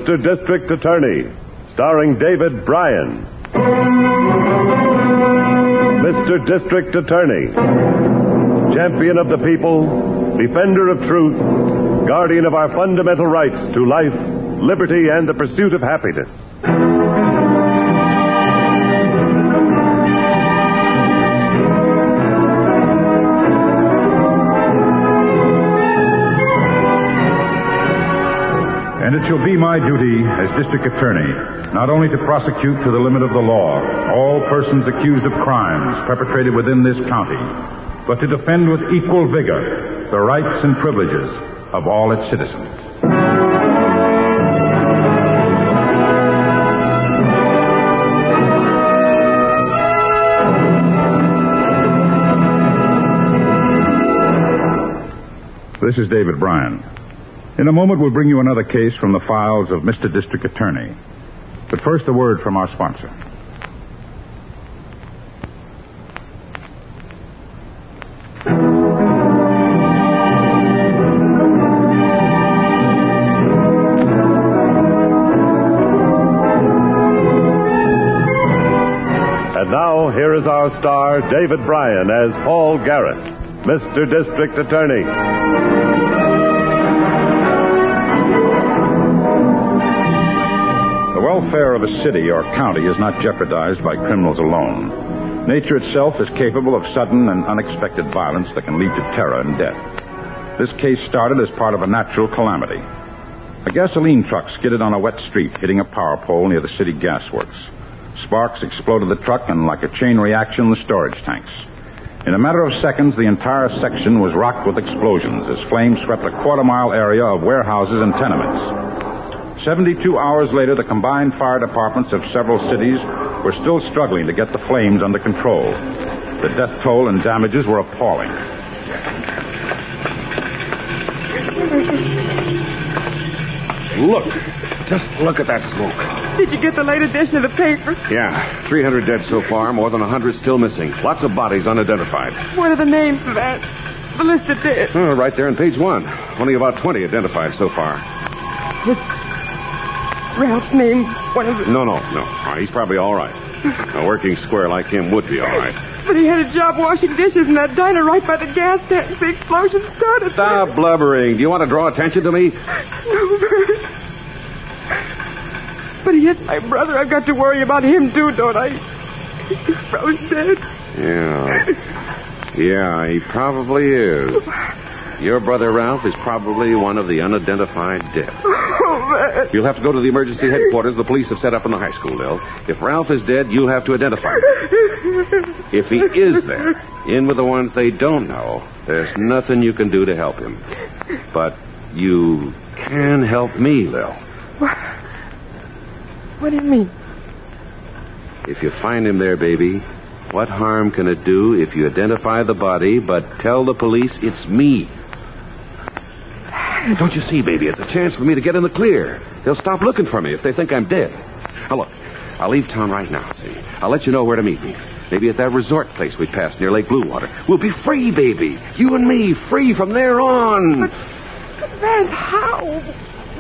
Mr. District Attorney, starring David Bryan. Mr. District Attorney, champion of the people, defender of truth, guardian of our fundamental rights to life, liberty, and the pursuit of happiness. And it shall be my duty as district attorney not only to prosecute to the limit of the law all persons accused of crimes perpetrated within this county, but to defend with equal vigor the rights and privileges of all its citizens. This is David Bryan. In a moment, we'll bring you another case from the files of Mr. District Attorney. But first, a word from our sponsor. And now, here is our star, David Bryan, as Paul Garrett, Mr. District Attorney. The welfare of a city or county is not jeopardized by criminals alone. Nature itself is capable of sudden and unexpected violence that can lead to terror and death. This case started as part of a natural calamity. A gasoline truck skidded on a wet street, hitting a power pole near the city gas works. Sparks exploded the truck, and like a chain reaction, the storage tanks. In a matter of seconds, the entire section was rocked with explosions as flames swept a quarter-mile area of warehouses and tenements. 72 hours later, the combined fire departments of several cities were still struggling to get the flames under control. The death toll and damages were appalling. Look. Just look at that smoke. Did you get the late edition of the paper? Yeah. 300 dead so far, more than 100 still missing. Lots of bodies unidentified. What are the names of that? The list of dead. Oh, right there on page 1. Only about 20 identified so far. Is Ralph's name one of the... No. He's probably all right. A working square like him would be all right. But he had a job washing dishes in that diner right by the gas tank. The explosion started. Stop blubbering. Do you want to draw attention to me? No, Bert. But he is my brother. I've got to worry about him, too, don't I? He's probably dead. Yeah, he probably is. Your brother Ralph is probably one of the unidentified dead. Oh, man. You'll have to go to the emergency headquarters the police have set up in the high school, Lil. If Ralph is dead, you'll have to identify him. If he is there, in with the ones they don't know, there's nothing you can do to help him. But you can help me, Lil. What do you mean? If you find him there, baby, what harm can it do if you identify the body but tell the police it's me? Don't you see, baby, it's a chance for me to get in the clear. They'll stop looking for me if they think I'm dead. Now, look, I'll leave town right now, see? I'll let you know where to meet me. Maybe at that resort place we passed near Lake Blue Water. We'll be free, baby. You and me, free from there on. But Vance, how?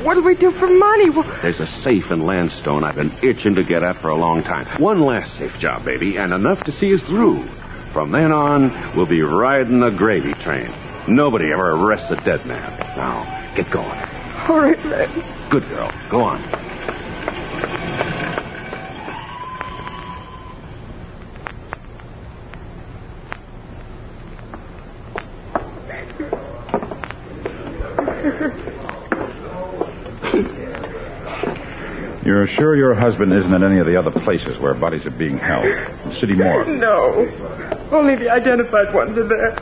What'll we do for money? There's a safe in Landstone I've been itching to get at for a long time. One last safe job, baby, and enough to see us through. From then on, we'll be riding the gravy train. Nobody ever arrests a dead man. Now, get going. All right, man. Good girl. Go on. You're sure your husband isn't at any of the other places where bodies are being held? The city morgue? No. Only the identified ones are there.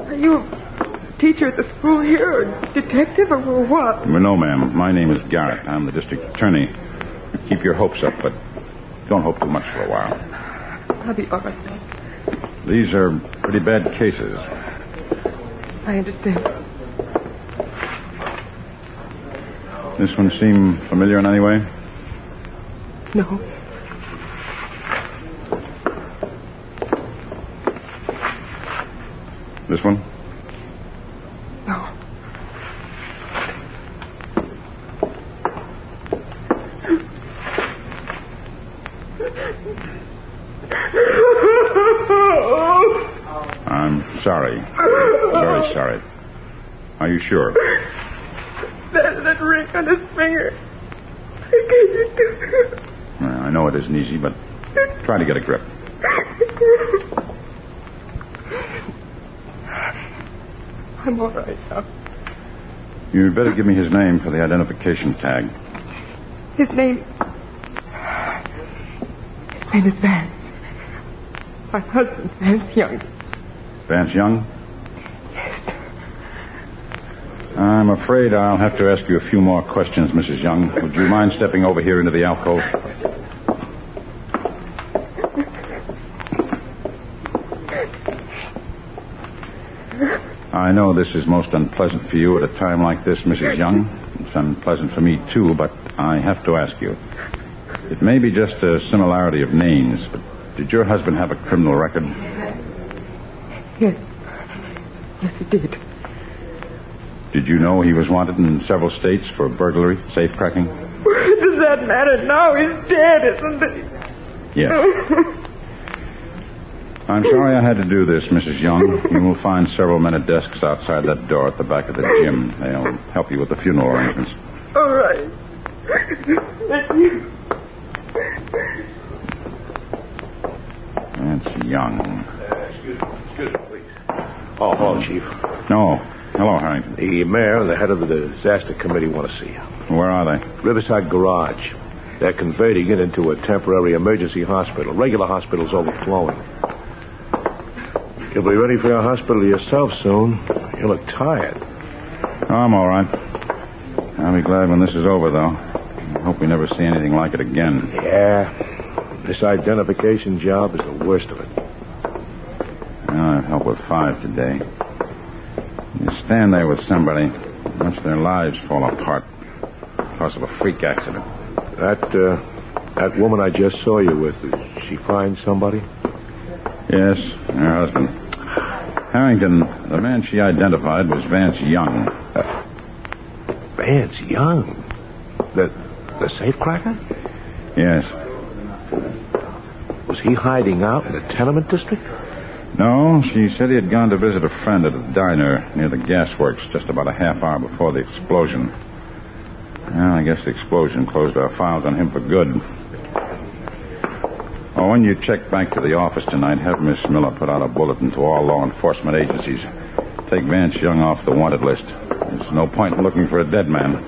Are you a teacher at the school here, or detective, or what? No, ma'am. My name is Garrett. I'm the district attorney. Keep your hopes up, but don't hope too much for a while. I'll be all right, then. These are pretty bad cases. I understand. This one seem familiar in any way? No. This one? No. I'm sorry. Very sorry. Are you sure? That ring on his finger. Well, I know it isn't easy, but try to get a grip. I'm all right now. You'd better give me his name for the identification tag. His name is Vance. My husband, Vance Young. Vance Young? Yes. I'm afraid I'll have to ask you a few more questions, Mrs. Young. Would you mind stepping over here into the alcove? I know this is most unpleasant for you at a time like this, Mrs. Young. It's unpleasant for me, too, but I have to ask you. It may be just a similarity of names, but did your husband have a criminal record? Yes. Yes, he did. Did you know he was wanted in several states for burglary, safecracking? Does that matter now? He's dead, isn't he? Yes. I'm sorry I had to do this, Mrs. Young. You will find several men at desks outside that door at the back of the gym. They'll help you with the funeral arrangements. All right. Thank you. That's Young. Excuse me, please. Oh, hello, Chief. No. Hello, Harrington. The mayor and the head of the disaster committee want to see you. Where are they? Riverside Garage. They're converting it into a temporary emergency hospital. Regular hospital's overflowing. You'll be ready for your hospital yourself soon. You look tired. Oh, I'm all right. I'll be glad when this is over, though. I hope we never see anything like it again. Yeah. This identification job is the worst of it. I've helped with 5 today. You stand there with somebody, watch their lives fall apart because of a freak accident. That woman I just saw you with, did she find somebody? Yes, her husband. Harrington, the man she identified was Vance Young. Vance Young? The safecracker? Yes. Was he hiding out in the tenement district? No, she said he had gone to visit a friend at a diner near the gasworks just about a half hour before the explosion. Well, I guess the explosion closed our files on him for good. Oh, when you check back to the office tonight, have Miss Miller put out a bulletin to all law enforcement agencies. Take Vance Young off the wanted list. There's no point in looking for a dead man.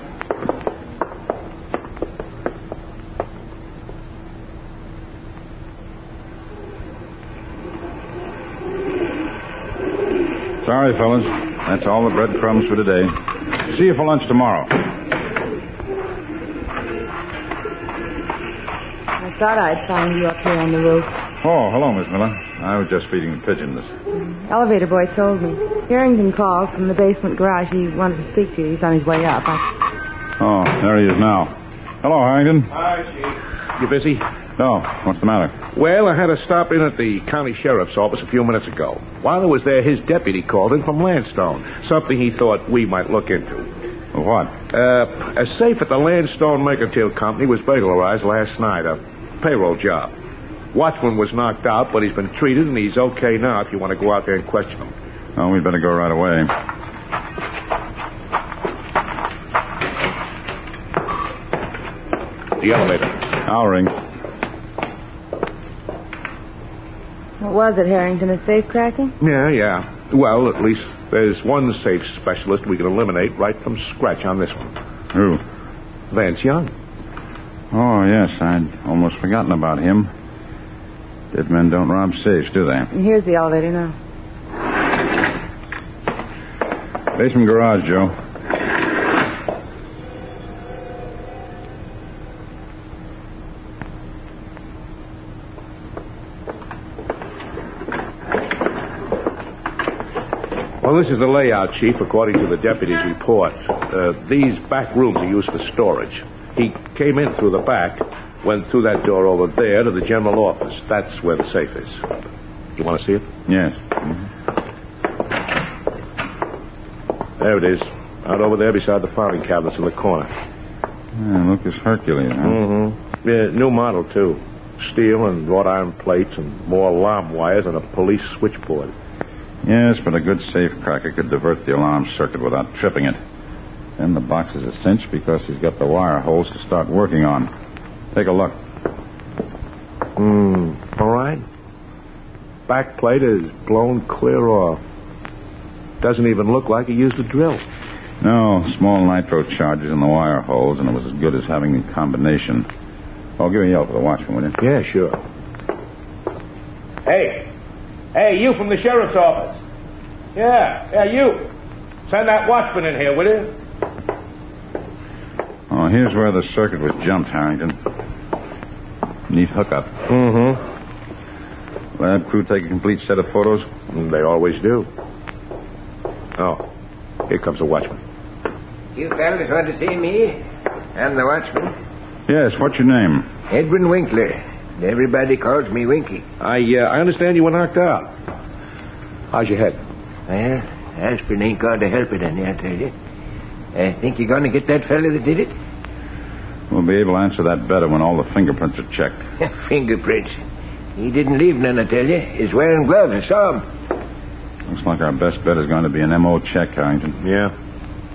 Sorry, fellas. That's all the breadcrumbs for today. See you for lunch tomorrow. I thought I'd find you up here on the roof. Oh, hello, Miss Miller. I was just feeding the pigeons. Elevator boy told me. Harrington called from the basement garage. He wanted to speak to you. He's on his way up. Oh, there he is now. Hello, Harrington. Hi, Chief. You busy? No. What's the matter? Well, I had to stop in at the county sheriff's office a few minutes ago. While I was there, his deputy called in from Landstone. Something he thought we might look into. What? A safe at the Landstone Mercantile Company was burglarized last night. A payroll job. Watchman was knocked out, but he's been treated, and he's okay now if you want to go out there and question him. Oh, we'd better go right away. The elevator. I'll ring. What was it, Harrington? A safe cracking? Yeah. Well, at least there's one safe specialist we can eliminate right from scratch on this one. Who? Vance Young. Oh, yes. I'd almost forgotten about him. Dead men don't rob safes, do they? And here's the elevator now. Basement garage, Joe. Well, this is the layout, Chief, according to the deputy's report. These back rooms are used for storage. He came in through the back, went through that door over there to the general office. That's where the safe is. You want to see it? Yes. There it is. Out over there beside the filing cabinets in the corner. Yeah, Lucas Hercules, huh? Mm-hmm. Yeah, new model, too. steel and wrought iron plates and more alarm wires and a police switchboard. Yes, but a good safe cracker could divert the alarm circuit without tripping it. Then the box is a cinch because he's got the wire holes to start working on. Take a look. All right. Back plate is blown clear off. Doesn't even look like he used a drill. No, small nitro charges in the wire holes, and it was as good as having the combination. I'll give you a yell for the watchman, will you? Yeah, sure. Hey, you from the sheriff's office. Yeah, you. Send that watchman in here, will you? Oh, here's where the circuit was jumped, Harrington. Neat hookup. Mm-hmm. Lab crew take a complete set of photos? They always do. Oh, here comes the watchman. You fellas want to see me? I'm the watchman. Yes, what's your name? Edwin Winkler. Everybody calls me Winky. I understand you were knocked out. How's your head? Well, aspirin ain't going to help it any, I tell you. Think you're going to get that fella that did it? We'll be able to answer that better when all the fingerprints are checked. Fingerprints. He didn't leave none, I tell you. He's wearing gloves. I saw him. Looks like our best bet is going to be an MO check, Harrington. Yeah.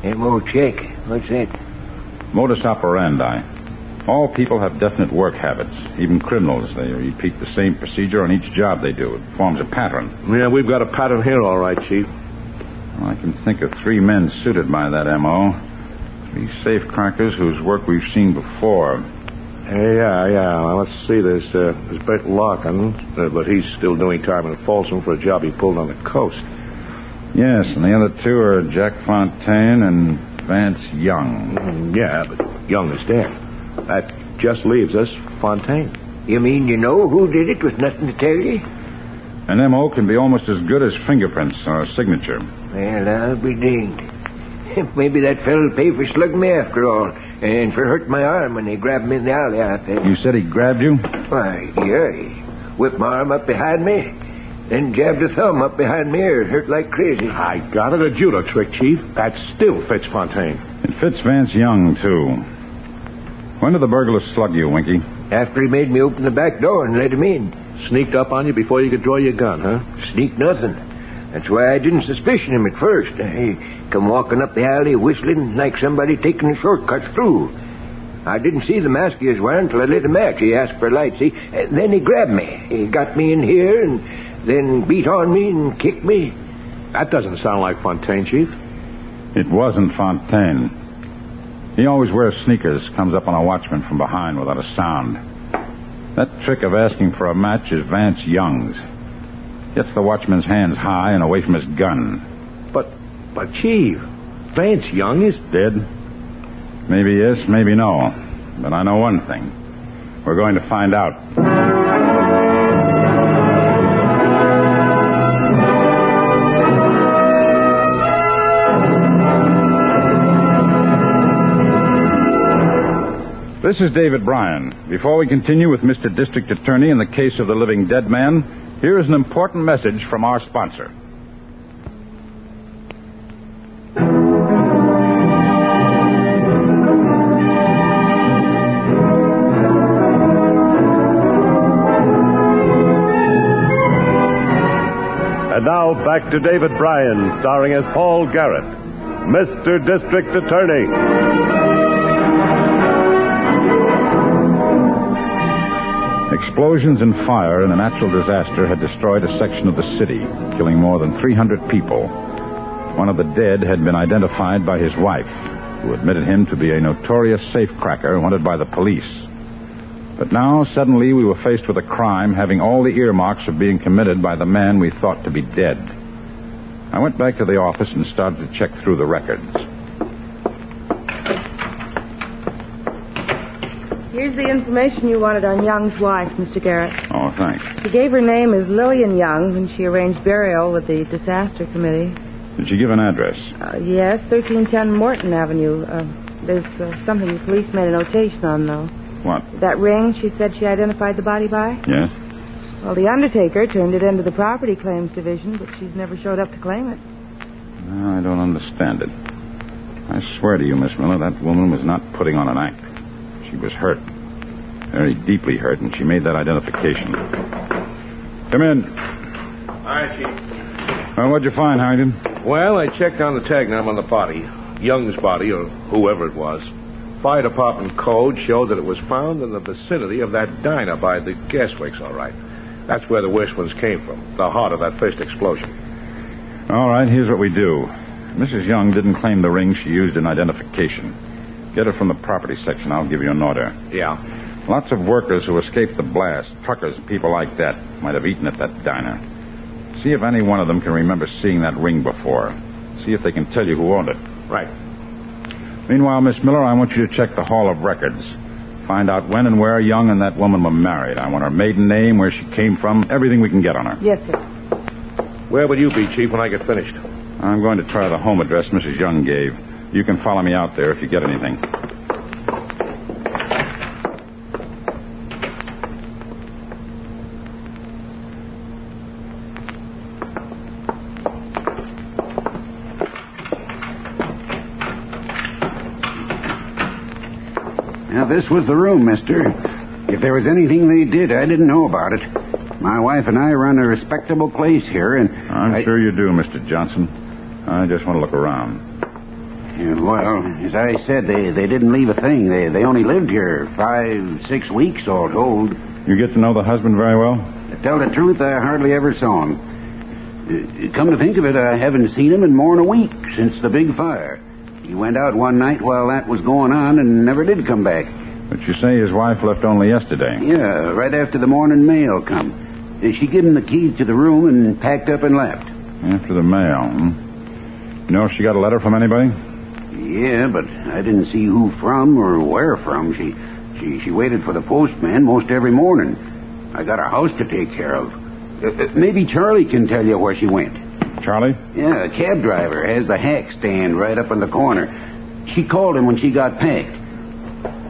M.O. check. What's that? Modus operandi. All people have definite work habits, even criminals. They repeat the same procedure on each job they do. It forms a pattern. Yeah, we've got a pattern here, all right, Chief. Well, I can think of 3 men suited by that M.O. 3 safe crackers whose work we've seen before. Yeah. Well, let's see. There's Bert Larkin, but he's still doing time in Folsom for a job he pulled on the coast. Yes, and the other 2 are Jack Fontaine and Vance Young. Yeah, but Young is dead. That just leaves us Fontaine. You mean you know who did it with nothing to tell you? An M.O. can be almost as good as fingerprints or a signature. Well, I'll be dinged. Maybe that fella'll pay for slugging me after all, and for hurting my arm when he grabbed me in the alley out there. You said he grabbed you? Why, yeah, he whipped my arm up behind me, then jabbed a thumb up behind my ear. It hurt like crazy. I got it, a judo trick, Chief. That still fits Fontaine. It fits Vance Young, too. When did the burglar slug you, Winky? After he made me open the back door and let him in. Sneaked up on you before you could draw your gun, huh? Sneak nothing. That's why I didn't suspicion him at first. He come walking up the alley whistling like somebody taking a shortcut through. I didn't see the mask he was wearing till I lit a match. He asked for a light, see? Then he grabbed me. He got me in here and then beat on me and kicked me. That doesn't sound like Fontaine, Chief. It wasn't Fontaine. He always wears sneakers, comes up on a watchman from behind without a sound. That trick of asking for a match is Vance Young's. Gets the watchman's hands high and away from his gun. But Chief, Vance Young is dead. Maybe yes, maybe no. But I know one thing. We're going to find out. This is David Bryan. Before we continue with Mr. District Attorney in the case of the living dead man, here is an important message from our sponsor. And now back to David Bryan, starring as Paul Garrett, Mr. District Attorney. Explosions and fire in a natural disaster had destroyed a section of the city, killing more than 300 people. One of the dead had been identified by his wife, who admitted him to be a notorious safecracker wanted by the police. But now, suddenly, we were faced with a crime having all the earmarks of being committed by the man we thought to be dead. I went back to the office and started to check through the records. Here's the information you wanted on Young's wife, Mr. Garrett. Oh, thanks. She gave her name as Lillian Young when she arranged burial with the disaster committee. Did she give an address? Yes, 1310 Morton Avenue. There's something the police made a notation on, though. What? That ring she said she identified the body by? Yes? Well, the undertaker turned it into the property claims division, but she's never showed up to claim it. No, I don't understand it. I swear to you, Miss Miller, that woman was not putting on an act. She was hurt. Very deeply hurt, and she made that identification. Come in. Hi, Chief. Well, what'd you find, Harrington? Well, I checked on the tag number on the body. Young's body, or whoever it was. Fire department code showed that it was found in the vicinity of that diner by the gas works, all right. That's where the worst ones came from, the heart of that first explosion. All right, here's what we do. Mrs. Young didn't claim the ring she used in identification. Get it from the property section. I'll give you an order. Yeah. Lots of workers who escaped the blast, truckers, people like that, might have eaten at that diner. See if any one of them can remember seeing that ring before. See if they can tell you who owned it. Right. Meanwhile, Miss Miller, I want you to check the Hall of Records. Find out when and where Young and that woman were married. I want her maiden name, where she came from, everything we can get on her. Yes, sir. Where will you be, Chief, when I get finished? I'm going to try the home address Mrs. Young gave. You can follow me out there if you get anything. Now, this was the room, mister. If there was anything they did, I didn't know about it. My wife and I run a respectable place here, and I'm sure you do, Mr. Johnson. I just want to look around. Yeah, well, as I said, they didn't leave a thing. They only lived here 5-6 weeks, all told. You get to know the husband very well? To tell the truth, I hardly ever saw him. Come to think of it, I haven't seen him in more than a week since the big fire. He went out one night while that was going on and never did come back. But you say his wife left only yesterday. Yeah, right after the morning mail come. She gave him the keys to the room and packed up and left. After the mail, You know if she got a letter from anybody? Yeah, but I didn't see who from or where from. She waited for the postman most every morning. I got a house to take care of. Maybe Charlie can tell you where she went. Charlie? Yeah, a cab driver has the hack stand right up in the corner. She called him when she got packed.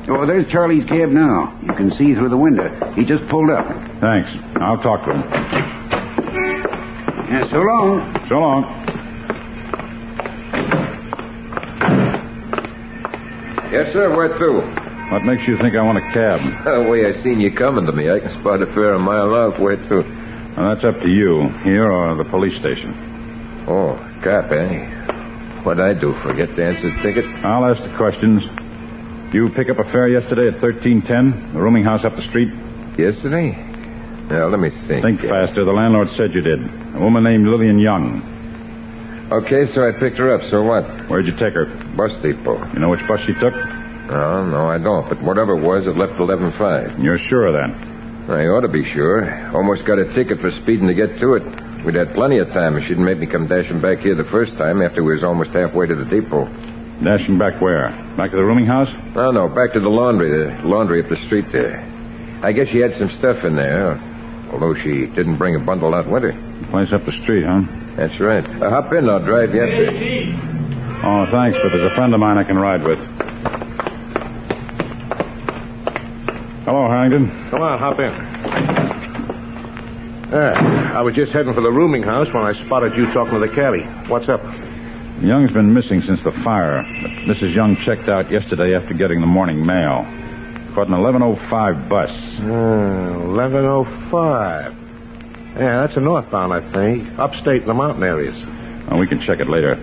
Oh, there's Charlie's cab now. You can see through the window. He just pulled up. Thanks. I'll talk to him. Yeah, so long. So long. Yes, sir, where to? What makes you think I want a cab? The way I seen you coming to me, I can spot a fare a mile off. Where to? Well, that's up to you, here or the police station. Oh, cop, eh? What'd I do, forget to answer the ticket? I'll ask the questions. You pick up a fare yesterday at 1310, the rooming house up the street? Yesterday? Now, let me think. Think faster. The landlord said you did. A woman named Lillian Young. Okay, so I picked her up. So what? Where'd you take her? Bus depot. You know which bus she took? Oh, no, I don't. But whatever it was, it left 11:05. You're sure of that? I ought to be sure. Almost got a ticket for speeding to get to it. We'd had plenty of time. She didn't make me come dashing back here the first time after we was almost halfway to the depot. Dashing back where? Back to the rooming house? Oh, no, back to the laundry up the street there. I guess she had some stuff in there, although she didn't bring a bundle out with her. Place up the street, huh? That's right. Hop in, I'll drive you up there. Oh, thanks, but there's a friend of mine I can ride with. Hello, Harrington. Come on, hop in. I was just heading for the rooming house when I spotted you talking to the cabbie. What's up? Young's been missing since the fire. But Mrs. Young checked out yesterday after getting the morning mail. Caught an 11:05 bus. 11:05. Yeah, that's a northbound, I think. Upstate in the mountain areas. Oh, we can check it later.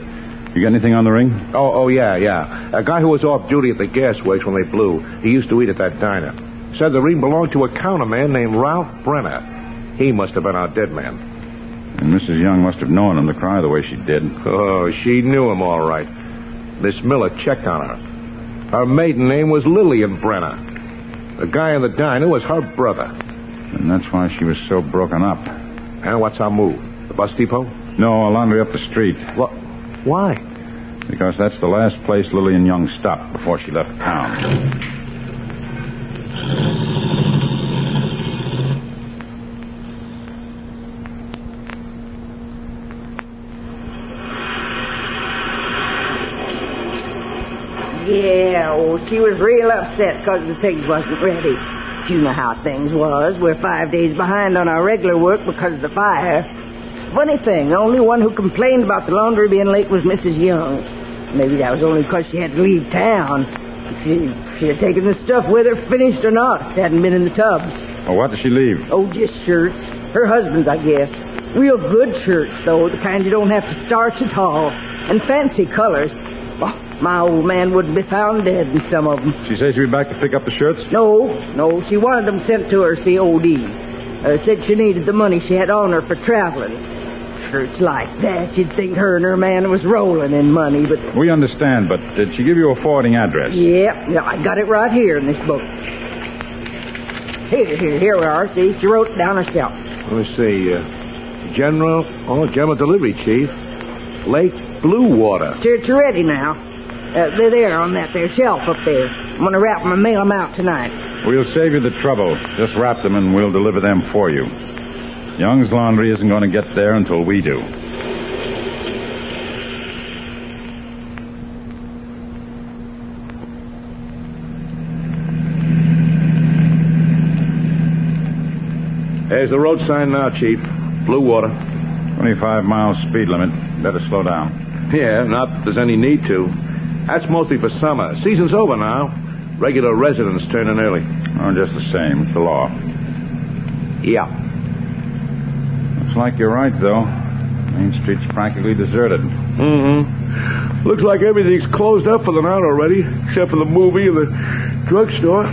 You got anything on the ring? Oh, yeah. A guy who was off duty at the gas works when they blew. He used to eat at that diner. Said the ring belonged to a counterman named Ralph Brenner. He must have been our dead man. And Mrs. Young must have known him to cry the way she did. Oh, she knew him all right. Miss Miller checked on her. Her maiden name was Lillian Brenner. The guy in the diner was her brother. And that's why she was so broken up. And what's our move? The bus depot? No, a laundry up the street. What? Why? Because that's the last place Lillian Young stopped before she left town. Yeah, she was real upset because the pigs wasn't ready. You know how things was. We're 5 days behind on our regular work because of the fire. Funny thing, the only one who complained about the laundry being late was Mrs. Young. Maybe that was only because she had to leave town. If she had taken the stuff, whether finished or not, hadn't been in the tubs. Well, what did she leave? Oh, just shirts. Her husband's, I guess. Real good shirts, though, the kind you don't have to starch at all. And fancy colors. Oh, my old man wouldn't be found dead in some of them. She says she'll be back to pick up the shirts? No. She wanted them sent to her COD. Said she needed the money she had on her for traveling. Shirts like that, you'd think her and her man was rolling in money, but... We understand, but did she give you a forwarding address? Yeah, I got it right here in this book. Here we are. See, she wrote it down herself. Let me see. General Delivery, Chief. Lake Blue Water. It's ready now. They're there on that there shelf up there. I'm going to wrap them and mail them out tonight. We'll save you the trouble. Just wrap them and we'll deliver them for you. Young's Laundry isn't going to get there until we do. There's the road sign now, Chief. Blue Water. 25 miles speed limit. Better slow down. Yeah, not that there's any need to. That's mostly for summer. Season's over now. Regular residents turn in early. Oh, just the same. It's the law. Yeah. Looks like you're right, though. Main Street's practically deserted. Mm-hmm. Looks like everything's closed up for the night already, except for the movie and the drugstore.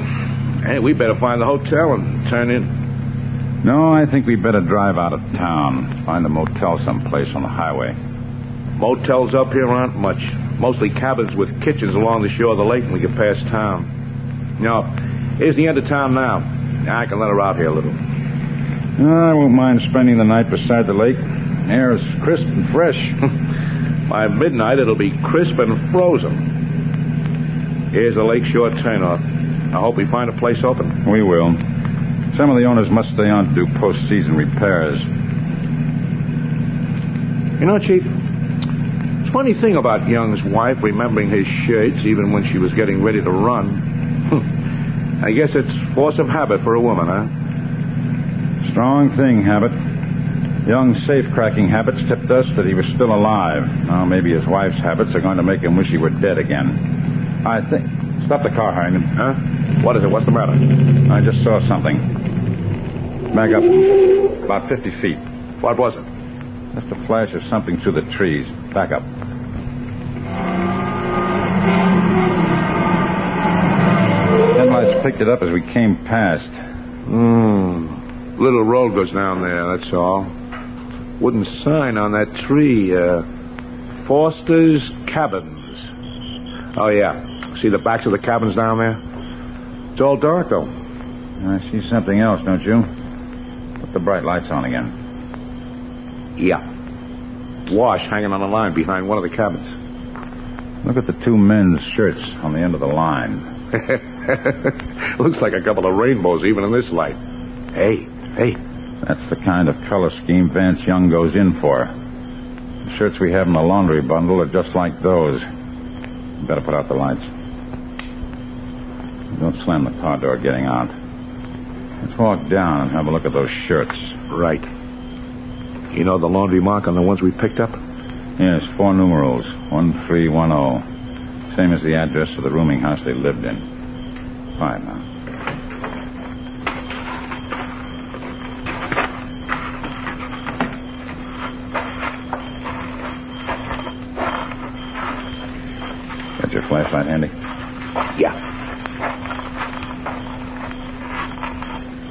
Hey, we better find the hotel and turn in. No, I think we better drive out of town. Find a motel someplace on the highway. Motels up here aren't much. Mostly cabins with kitchens along the shore of the lake when we get past town. No, here's the end of town now. I can let her out here a little. I won't mind spending the night beside the lake. Air is crisp and fresh. By midnight, it'll be crisp and frozen. Here's the lakeshore turnoff. I hope we find a place open. We will. Some of the owners must stay on to do post-season repairs. You know, Chief, funny thing about Young's wife remembering his shirts even when she was getting ready to run. I guess it's force of habit for a woman, huh? Strong thing, Habit. Young's safe-cracking habits tipped us that he was still alive. Now, maybe his wife's habits are going to make him wish he were dead again. I think... Stop the car, Harrington. Huh? What is it? What's the matter? I just saw something. Back up. About 50 feet. What was it? Just a flash of something through the trees. Back up. Headlights picked it up as we came past. Little road goes down there, that's all. Wooden sign on that tree. Foster's Cabins. Oh, yeah. See the backs of the cabins down there? It's all dark, though. I see something else, don't you? Put the bright lights on again. Yeah. Wash hanging on a line behind one of the cabins. Look at the two men's shirts on the end of the line. Looks like a couple of rainbows even in this light. Hey. That's the kind of color scheme Vance Young goes in for. The shirts we have in the laundry bundle are just like those. You better put out the lights. Don't slam the car door getting out. Let's walk down and have a look at those shirts. Right. You know the laundry mark on the ones we picked up? Yes, 4 numerals. 1310. Same as the address of the rooming house they lived in. Fine now. Got your flashlight handy? Yeah.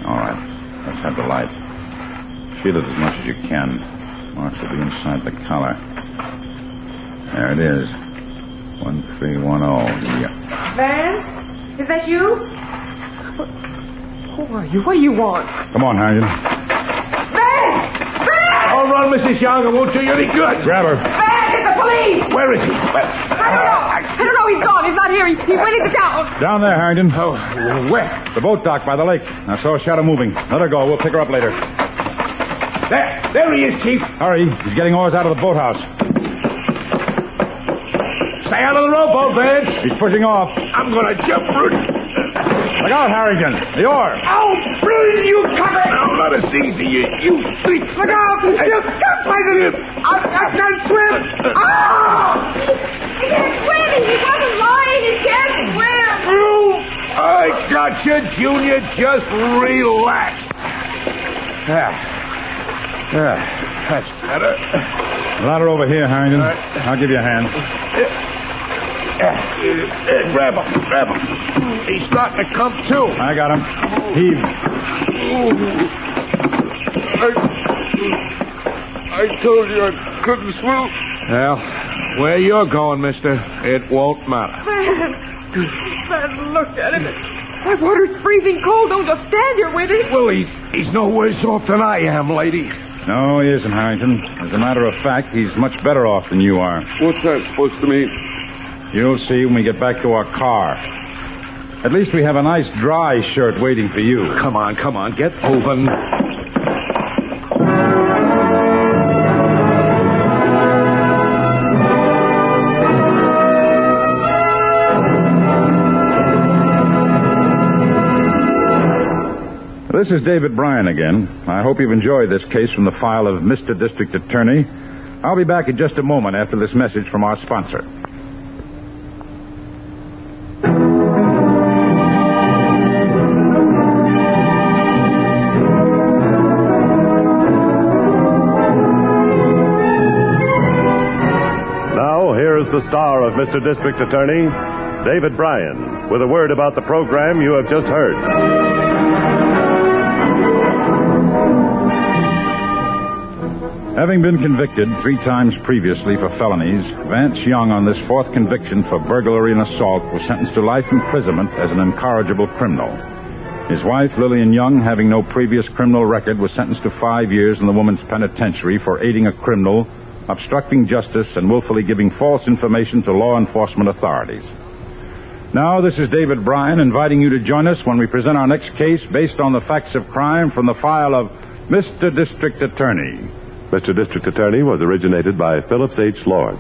All right. Let's have the light. Feel it as much as you can. Marks will be inside the collar. There it is. 1310. Yeah. Vance? Is that you? Who are you? What do you want? Come on, Harrington. Vance! Vance! Don't run, Mrs. Young. It won't do you any good. Grab her. Vance, it's the police! Where is he? I don't know. He's gone. He's not here. He went into town. Down there, Harrington. Oh, where? The boat dock by the lake. I saw a shadow moving. Let her go. We'll pick her up later. There he is, Chief. Hurry. He's getting oars out of the boathouse. Stay out of the rowboat, Vance. He's pushing off. I'm going to jump through. Look out, Harrington. The oar. Oh, please, you cover. No, not as easy, you thief. Look out! You capsizing! I can't swim! Ah! He can't swim! He wasn't lying! He can't swim! got you, Junior. Just relax. That's better. Ladder over here, Harrington. I'll give you a hand. Grab him. He's starting to come to. I got him. Heave. I told you I couldn't swim. Well, where you're going, mister, it won't matter. Van, look at him. That water's freezing cold. Don't just stand here with him. Well, he's no worse off than I am, lady. No, he isn't, Harrington. As a matter of fact, he's much better off than you are. What's that supposed to mean? You'll see when we get back to our car. At least we have a nice dry shirt waiting for you. Come on, get moving. This is David Bryan again. I hope you've enjoyed this case from the file of Mr. District Attorney. I'll be back in just a moment after this message from our sponsor. Now, here's the star of Mr. District Attorney, David Bryan, with a word about the program you have just heard. Having been convicted 3 times previously for felonies, Vance Young, on this 4th conviction for burglary and assault, was sentenced to life imprisonment as an incorrigible criminal. His wife, Lillian Young, having no previous criminal record, was sentenced to 5 years in the women's penitentiary for aiding a criminal, obstructing justice, and willfully giving false information to law enforcement authorities. Now, this is David Bryan inviting you to join us when we present our next case based on the facts of crime from the file of Mr. District Attorney. Mr. District Attorney was originated by Phillips H. Lord.